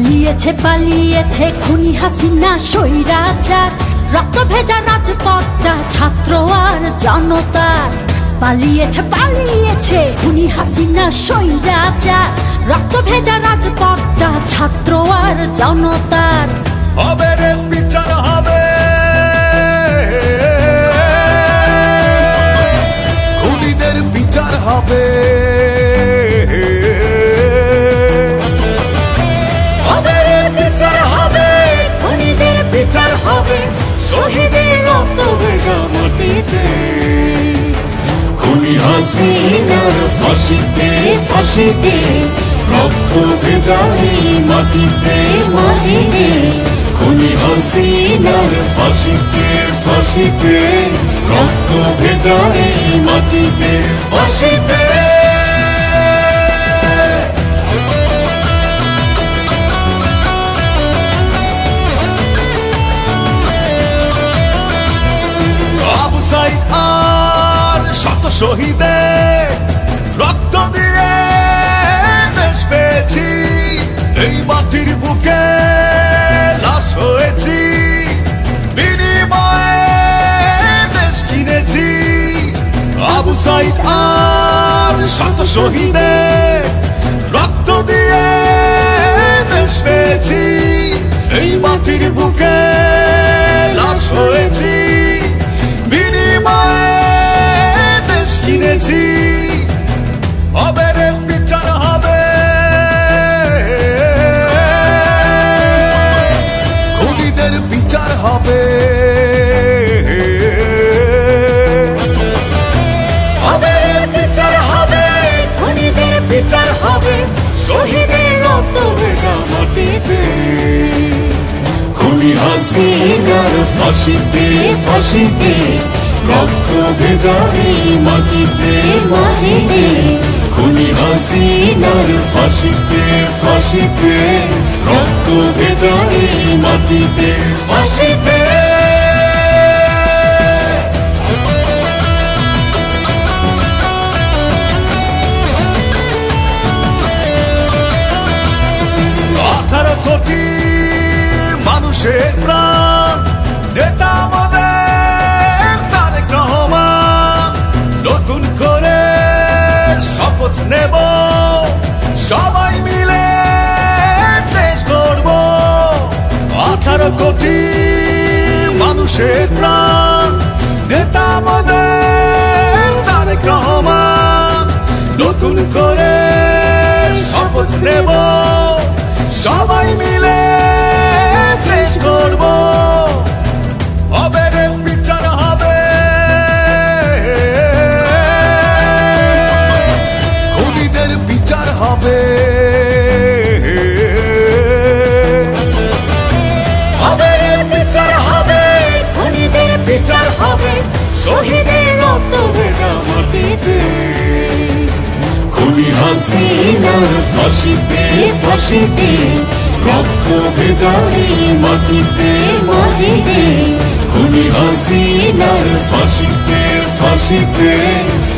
পালিয়েছে পালিয়েছে খুনি হাসিনা স্বৈরাচার, রক্ত ভেজা রাজপথটা ছাত্র আর জনতার। পালিয়েছে পালিয়েছে খুনি হাসিনা স্বৈরাচার, রক্ত ভেজা রাজপথটা ছাত্র আর জনতার। হবে রে বিচার হবে, খুনিদের বিচার হবে। হবে রে বিচার হবে, খুনিদের বিচার হবে, শহীদের রক্ত ভেজা মাটিতে। খুনি হাসিনার ফাঁসিতে ফাঁসিতে, রক্ত ভেজা এই মাটিতে মাটিতে। খুনি হাসিনার ফাঁসিতে ফাঁসিতে, রক্ত ভেজা এই মাটিতে ফাঁসিতে। আবু সাইদ আর শত শহীদের রক্ত দিয়ে দেশ পেয়েছি, এই মাটির বুকে লাশ হয়েছি, বিনিময়ে দেশ কিনেছি। আবু সাইদ আর শত শহীদের রক্ত দিয়ে দেশ পেয়েছি, এই মাটির বুকে লাশ হয়েছি, বিনিময়ে দেশ কিনেছি। হবে রে বিচার হবে, খুনিদের বিচার হবে। হবে রে বিচার হবে, খুনিদের বিচার হবে, শহীদের রক্ত ভেজা মাটিতে। খুনি হাসিনার ফাঁসিতে ফাঁসিতে, রক্ত ভেজা এই মাটিতে মাটিতে। খুনি হাসিনার ফাঁসিতে ফাঁসিতে, রক্ত ভেজা এই মাটিতে ফাঁসিতে। আঠারো কোটি মানুষের প্রাণ, নেতা আমাদের তারেক রহমান। নতুন করে শপথ নেব, সবাই মিলে দেশ গড়ব। 18 কোটি মানুষের প্রাণ, নেতা আমাদের তারেক রহমান। নতুন করে শপথ নেব, সবাই মিলে দেশ গড়ব। হবে রে বিচার হবে, খুনিদের বিচার হবে। হবে রে বিচার হবে, খুনিদের বিচার হবে, শহীদের রক্ত ভেজা মাটিতে। খুনি হাসিনার ফাঁসিতে ফাঁসিতে, রক্ত ভেজা এই মাটিতে মাটিতে। খুনি হাসিনার ফাঁসিতে ফাঁসিতে,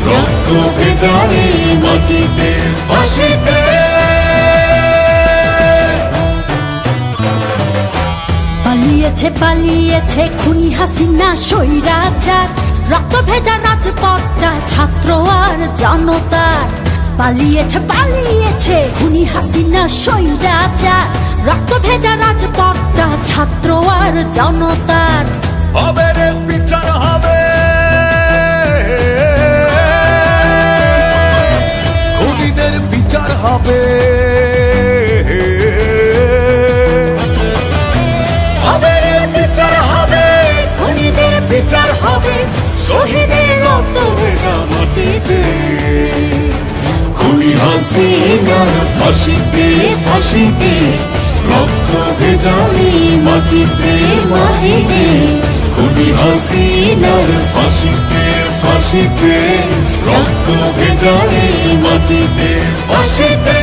রক্ত ভেজা এই মাটিতে ফাঁসিতে। পালিয়েছে পালিয়েছে খুনি হাসিনা স্বৈরাচার, রক্ত ভেজা রাজপথটা ছাত্র আর জনতার। পালিয়েছে পালিয়েছে খুনি হাসিনা স্বৈরাচার, রক্ত ভেজা রাজপথটা ছাত্র আর জনতার। হবে রে বিচার হবে, খুনিদের বিচার হবে। হবে রে বিচার হবে, খুনিদের বিচার হবে, শহীদের রক্ত ভেজা মাটিতে। খুনি হাসিনার ফাঁসিতে ফাঁসিতে, রক্ত ভেজা এই মাটিতে মাটিতে। খুনি হাসিনার ফাঁসিতে ফাঁসিতে, রক্ত ভেজা এই মাটিতে ফাঁসিতে।